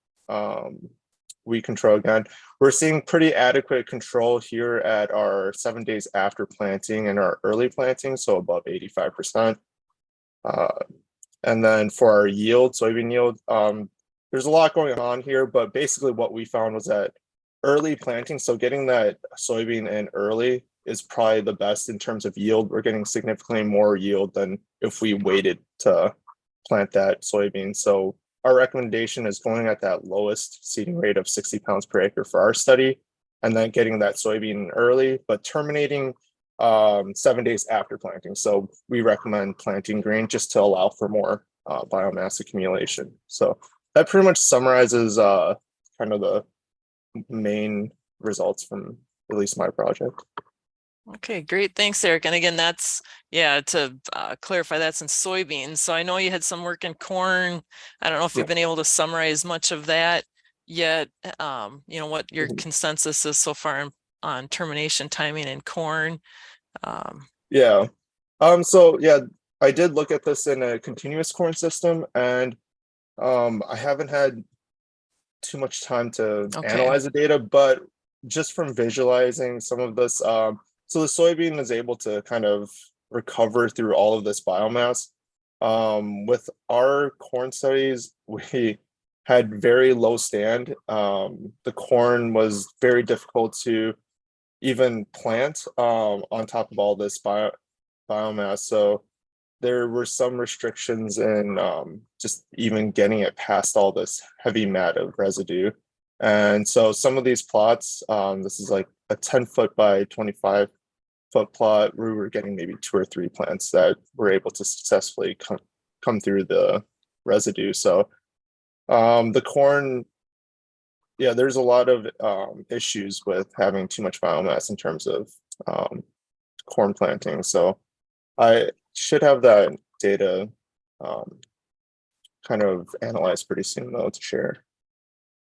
weed control again. We're seeing pretty adequate control here at our 7 days after planting and our early planting, so above 85%. And then for our yield, soybean yield, there's a lot going on here, but basically what we found was that early planting, so getting that soybean in early, is probably the best in terms of yield. We're getting significantly more yield than if we waited to plant that soybean. So our recommendation is going at that lowest seeding rate of 60 pounds per acre for our study, and then getting that soybean early, but terminating 7 days after planting. So we recommend planting green just to allow for more biomass accumulation. So that pretty much summarizes kind of the main results from at least my project. Okay, great. Thanks, Eric. And again, that's, yeah, to clarify, that's in soybeans. So I know you had some work in corn. I don't know if you've been able to summarize much of that yet. What your consensus is so far on termination timing in corn. Yeah. So yeah, I did look at this in a continuous corn system, and I haven't had too much time to analyze the data, but just from visualizing some of this, so the soybean is able to kind of recover through all of this biomass. With our corn studies, we had very low stand. The corn was very difficult to even plant on top of all this biomass. So there were some restrictions in just even getting it past all this heavy mat of residue. And so some of these plots, this is like a 10-foot by 25-foot plot, we were getting maybe 2 or 3 plants that were able to successfully come through the residue. So the corn yeah, there's a lot of issues with having too much biomass in terms of corn planting. So I should have that data kind of analyzed pretty soon though to share.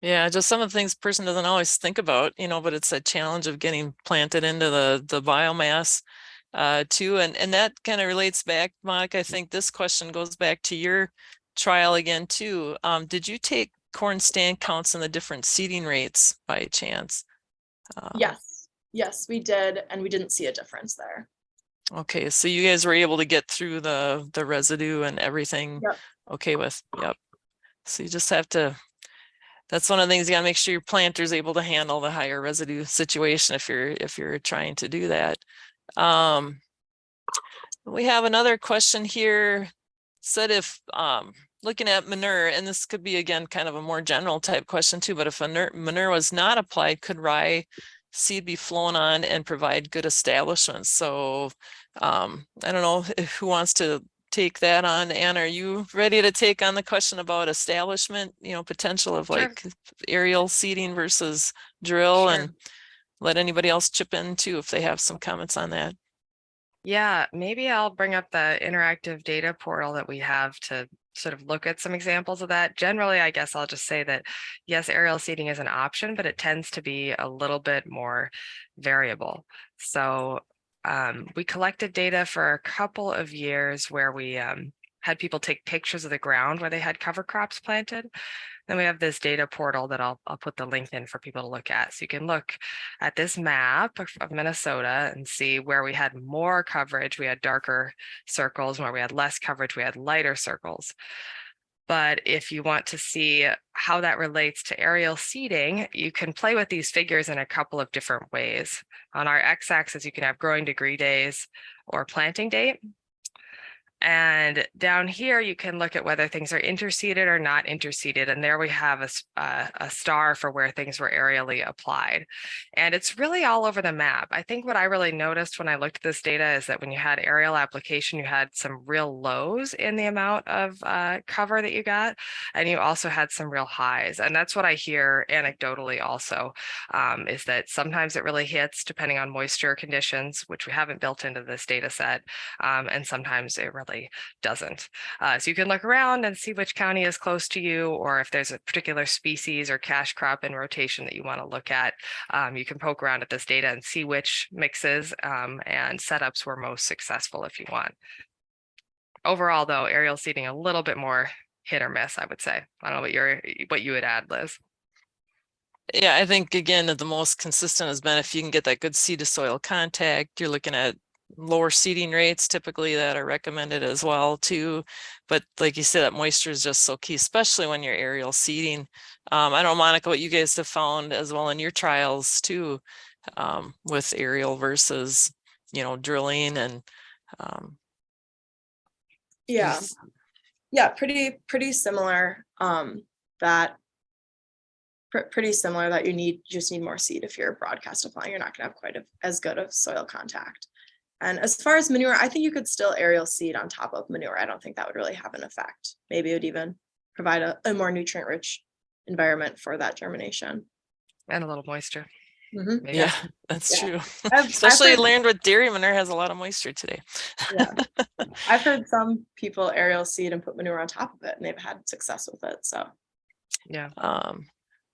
Yeah, just some of the things person doesn't always think about, but it's a challenge of getting planted into the biomass too. And that kind of relates back, Monica. I think this question goes back to your trial again too. Did you take corn stand counts and the different seeding rates by chance? Yes, we did, and we didn't see a difference there. Okay, so you guys were able to get through the residue and everything. Yep. Okay with, yep. So you just have to, that's one of the things you gotta make sure your planter's able to handle the higher residue situation if you're trying to do that. We have another question here. Said if looking at manure, and this could be again kind of a more general type question too, but if manure was not applied, could rye seed be flown on and provide good establishments? So I don't know who wants to take that on. Anne, are you ready to take on the question about establishment, potential of like aerial seeding versus drill? Sure. And let anybody else chip in too if they have some comments on that. Yeah, maybe I'll bring up the interactive data portal that we have to sort of look at some examples of that. Generally, I guess I'll just say that, yes, aerial seeding is an option, but it tends to be a little bit more variable. So we collected data for a couple of years where we had people take pictures of the ground where they had cover crops planted. Then we have this data portal that I'll put the link in for people to look at. So you can look at this map of Minnesota and see where we had more coverage. We had darker circles. Where we had less coverage, we had lighter circles. But if you want to see how that relates to aerial seeding, you can play with these figures in a couple of different ways. On our x-axis, you can have growing degree days or planting date. And down here, you can look at whether things are interseeded or not interseeded. And there we have a star for where things were aerially applied. And it's really all over the map. I think what I really noticed when I looked at this data is that when you had aerial application, you had some real lows in the amount of cover that you got. And you also had some real highs. And that's what I hear anecdotally also, is that sometimes it really hits depending on moisture conditions, which we haven't built into this data set. And sometimes it really doesn't. So you can look around and see which county is close to you, or if there's a particular species or cash crop in rotation that you want to look at. You can poke around at this data and see which mixes and setups were most successful if you want. Overall, though, aerial seeding a little bit more hit or miss, I would say. I don't know what you would add, Liz. Yeah, I think again the most consistent has been if you can get that good seed to soil contact, you're looking at lower seeding rates typically that are recommended as well too. But like you said, that moisture is just so key, especially when you're aerial seeding. I don't know, Monica, what you guys have found as well in your trials too, with aerial versus, drilling and Yeah, pretty similar. Pretty similar that you just need more seed if you're broadcast applying. You're not going to have quite as good of soil contact. And as far as manure, I think you could still aerial seed on top of manure. I don't think that would really have an effect. Maybe it would even provide a more nutrient rich environment for that germination. And a little moisture. Mm-hmm. Yeah, that's true. Especially I learned with dairy manure has a lot of moisture today. Yeah. I've heard some people aerial seed and put manure on top of it and they've had success with it. So yeah.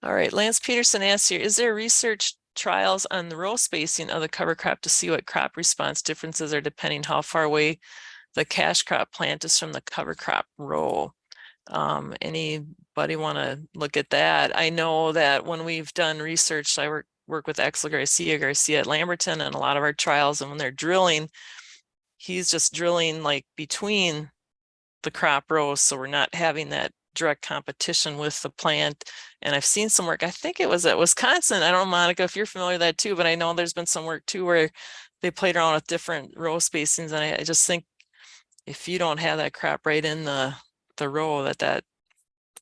All right, Lance Peterson asks here, is there research trials on the row spacing of the cover crop to see what crop response differences are depending how far away the cash crop plant is from the cover crop row? Anybody want to look at that? I know that when we've done research, I work with Axel Garcia at Lamberton, and a lot of our trials, and when they're drilling, he's just drilling like between the crop rows, so we're not having that direct competition with the plant. And I've seen some work, I think it was at Wisconsin. I don't know, Monica, if you're familiar with that too, but I know there's been some work too where they played around with different row spacings. And I just think if you don't have that crop right in the row, that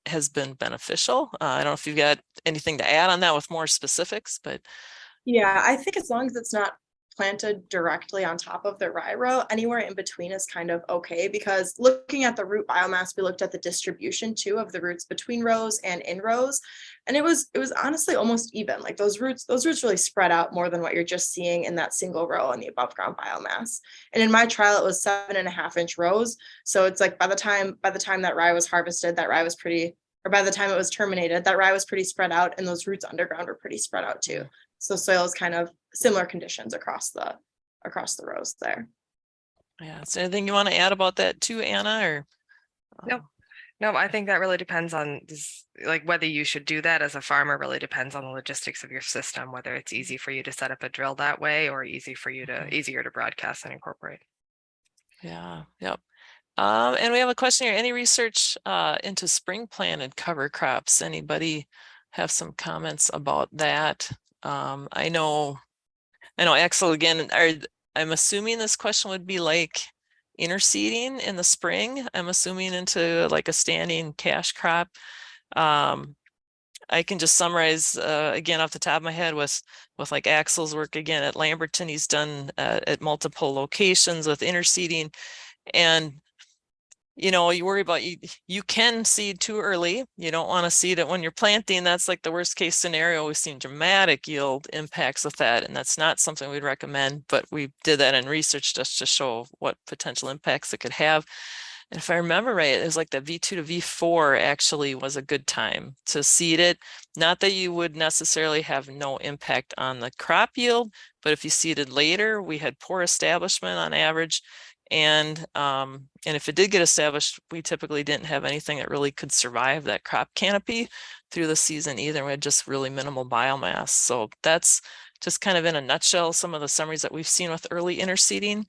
has been beneficial. I don't know if you've got anything to add on that with more specifics, but yeah, I think as long as it's not planted directly on top of the rye row. Anywhere in between is kind of okay, because looking at the root biomass, we looked at the distribution too of the roots between rows and in rows. And it was honestly almost even. Like those roots really spread out more than what you're just seeing in that single row on the above ground biomass. And in my trial, it was 7.5-inch rows. So it's like by the time that rye was harvested, that rye was pretty, or by the time it was terminated, that rye was pretty spread out, and those roots underground were pretty spread out too. So soil is kind of similar conditions across the rows there. Yeah. Is there anything you want to add about that too, Anna, or? Nope. No, I think that really depends on this, like whether you should do that as a farmer really depends on the logistics of your system, whether it's easy for you to set up a drill that way or easier to broadcast and incorporate. Yeah. Yep. And we have a question here. Any research into spring planted cover crops? Anybody have some comments about that? I know Axel, again, I'm assuming this question would be like interseeding in the spring. I'm assuming into like a standing cash crop. I can just summarize again off the top of my head with like Axel's work again at Lamberton. He's done at multiple locations with interseeding, and you worry about you can seed too early. You don't want to seed it when you're planting. That's like the worst case scenario. We've seen dramatic yield impacts with that, and that's not something we'd recommend, but we did that in research just to show what potential impacts it could have. And if I remember right, it was like the V2 to V4 actually was a good time to seed it. Not that you would necessarily have no impact on the crop yield, but if you seeded later, we had poor establishment on average. And if it did get established, we typically didn't have anything that really could survive that crop canopy through the season either. We had just really minimal biomass. So that's just kind of in a nutshell some of the summaries that we've seen with early interseeding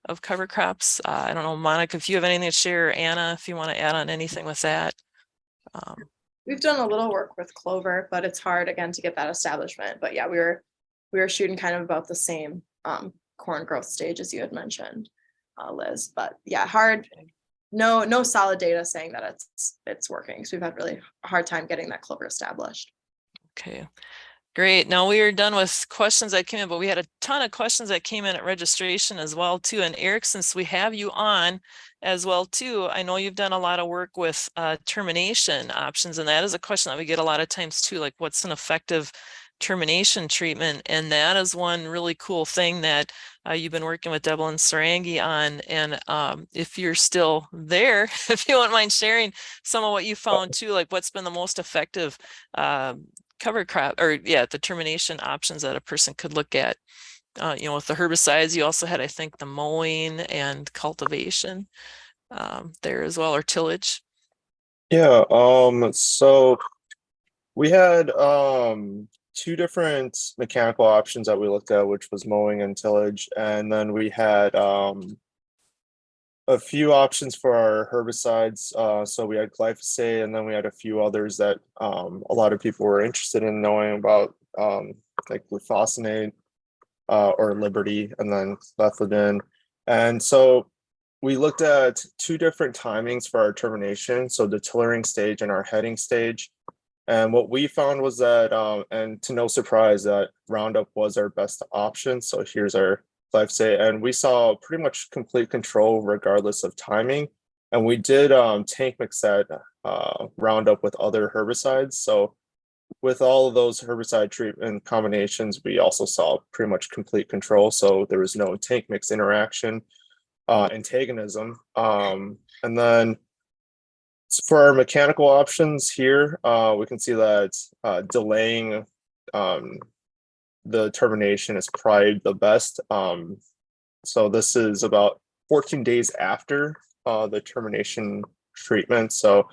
of cover crops. I don't know, Monica, if you have anything to share, or Anna, if you want to add on anything with that. We've done a little work with clover, but it's hard again to get that establishment. But yeah, we were shooting kind of about the same corn growth stage as you had mentioned, Liz. But yeah, hard. No solid data saying that it's working. So we've had really a hard time getting that clover established. Okay. Great. Now we are done with questions that came in, but we had a ton of questions that came in at registration as well too. And Eric, since we have you on as well too, I know you've done a lot of work with termination options, and that is a question that we get a lot of times too, like what's an effective termination treatment? And that is one really cool thing that you've been working with Devlin Sarangi on. And if you're still there, if you wouldn't mind sharing some of what you found too, like what's been the most effective cover crop, or the termination options that a person could look at. With the herbicides, you also had, I think, the mowing and cultivation there as well, or tillage. Yeah, so we had two different mechanical options that we looked at, which was mowing and tillage, and then we had a few options for our herbicides. So we had glyphosate, and then we had a few others that a lot of people were interested in knowing about, like glufosinate or Liberty, and then clethodim. And so we looked at two different timings for our termination, so the tillering stage and our heading stage. And what we found was that, and to no surprise, that Roundup was our best option. So here's our glyphosate, and we saw pretty much complete control regardless of timing. And we did tank mix that Roundup with other herbicides. So with all of those herbicide treatment combinations, we also saw pretty much complete control. So there was no tank mix interaction, antagonism. And then for our mechanical options here, we can see that delaying the termination is probably the best. So this is about 14 days after the termination treatment. So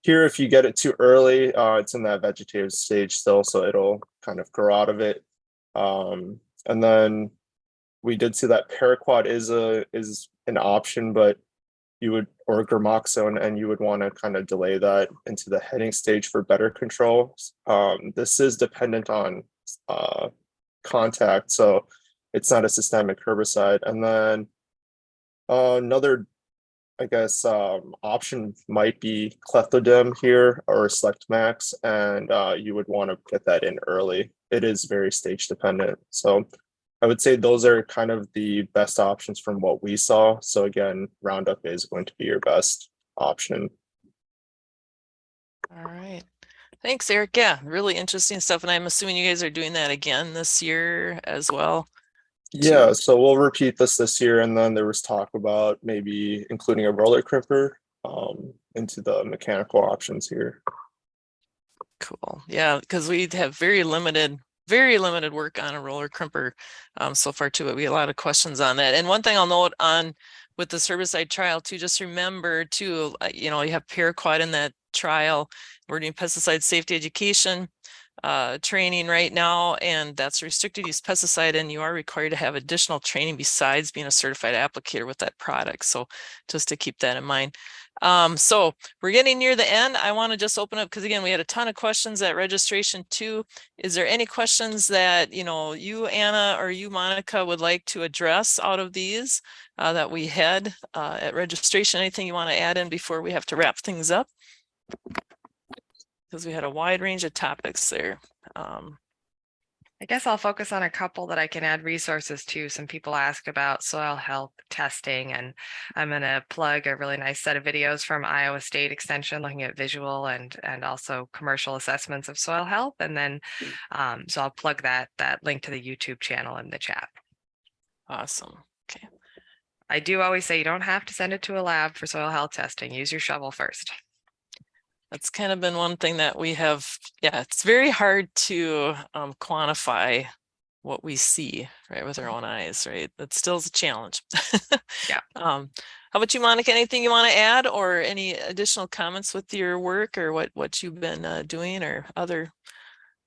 here, if you get it too early, it's in that vegetative stage still, so it'll kind of grow out of it. And then we did see that paraquat is an option, but you would, or gramoxone, and you would want to kind of delay that into the heading stage for better control. This is dependent on contact, so it's not a systemic herbicide. And then another, I guess, option might be clethodim here or Select-Max, and you would want to get that in early. It is very stage dependent. So I would say those are kind of the best options from what we saw. So again, Roundup is going to be your best option. All right. Thanks, Eric. Yeah, really interesting stuff. And I'm assuming you guys are doing that again this year as well. Yeah, so we'll repeat this year, and then there was talk about maybe including a roller crimper into the mechanical options here. Cool. Yeah, because we have very limited work on a roller crimper so far too, but we have a lot of questions on that. And one thing I'll note on with this herbicide trial too, just remember too, you know, you have paraquat in that trial. We're doing pesticide safety education training right now, and that's restricted use pesticide, and you are required to have additional training besides being a certified applicator with that product. So just to keep that in mind. So we're getting near the end. I want to just open up because again, we had a ton of questions at registration too. Is there any questions that, you know, you, Anna, or you, Monica, would like to address out of these that we had at registration? Anything you want to add in before we have to wrap things up? Because we had a wide range of topics there. I guess I'll focus on a couple that I can add resources to. Some people ask about soil health testing, and I'm going to plug a really nice set of videos from Iowa State Extension looking at visual and also commercial assessments of soil health. And then so I'll plug that link to the YouTube channel in the chat. Awesome. Okay. I do always say you don't have to send it to a lab for soil health testing. Use your shovel first. That's kind of been one thing that we have. Yeah, it's very hard to quantify what we see, right, with our own eyes, right? That still is a challenge. Yeah. How about you, Monica? Anything you want to add, or any additional comments with your work, or what you've been doing, or other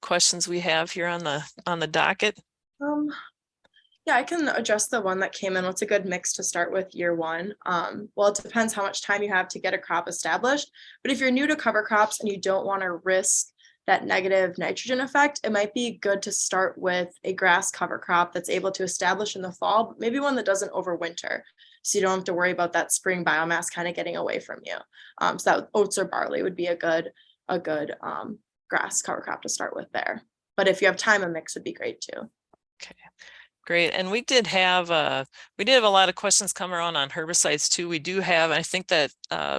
questions we have here on the docket? Yeah, I can address the one that came in. What's a good mix to start with year one? Well, it depends how much time you have to get a crop established. But if you're new to cover crops and you don't want to risk that negative nitrogen effect, it might be good to start with a grass cover crop that's able to establish in the fall, but maybe one that doesn't overwinter. So you don't have to worry about that spring biomass kind of getting away from you. So that oats or barley would be a good grass cover crop to start with there. But if you have time, a mix would be great too. Okay. Great. And we did have a lot of questions come around on herbicides too. We do have, I think that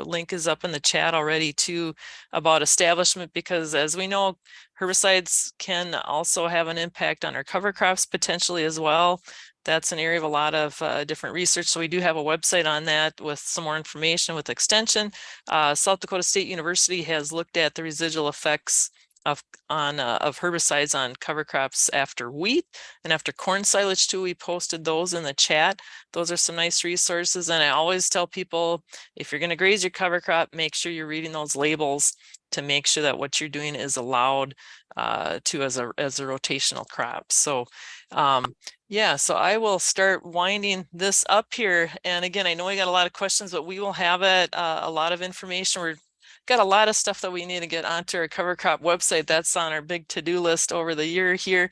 link is up in the chat already too, about establishment, because as we know, herbicides can also have an impact on our cover crops potentially as well. That's an area of a lot of different research. So we do have a website on that with some more information with extension. South Dakota State University has looked at the residual effects of herbicides on cover crops after wheat and after corn silage too. We posted those in the chat. Those are some nice resources. And I always tell people, if you're going to graze your cover crop, make sure you're reading those labels to make sure that what you're doing is allowed to as a rotational crop. So yeah, so I will start winding this up here. And again, I know we got a lot of questions, but we will have a lot of information. We're got a lot of stuff that we need to get onto our cover crop website. That's on our big to-do list over the year here.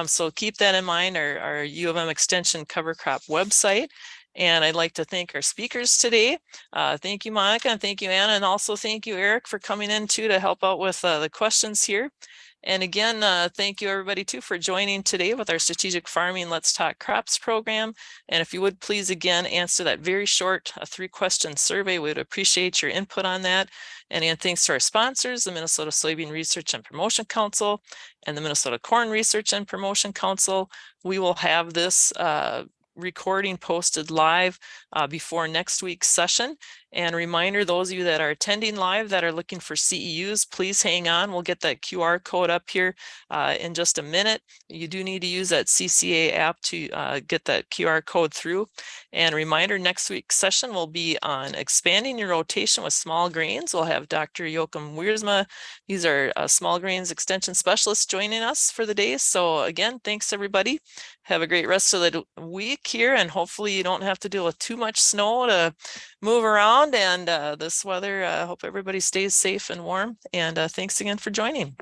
So keep that in mind, our U of M Extension cover crop website. And I'd like to thank our speakers today. Thank you, Monica, and thank you, Anna, and also thank you, Eric, for coming in too to help out with the questions here. And again, thank you everybody too for joining today with our Strategic Farming Let's Talk Crops program. And if you would please again answer that very short 3-question survey, we would appreciate your input on that. And again, thanks to our sponsors, the Minnesota Soybean Research and Promotion Council and the Minnesota Corn Research and Promotion Council. We will have this recording posted live before next week's session. And reminder, those of you that are attending live that are looking for CEUs, please hang on. We'll get that QR code up here in just a minute. You do need to use that CCA app to get that QR code through. And reminder, next week's session will be on expanding your rotation with small grains. We'll have Dr. Joachim Wiersma. These are small grains extension specialists joining us for the day. So again, thanks everybody. Have a great rest of the week here, and hopefully you don't have to deal with too much snow to move around and this weather. Hope everybody stays safe and warm, and thanks again for joining.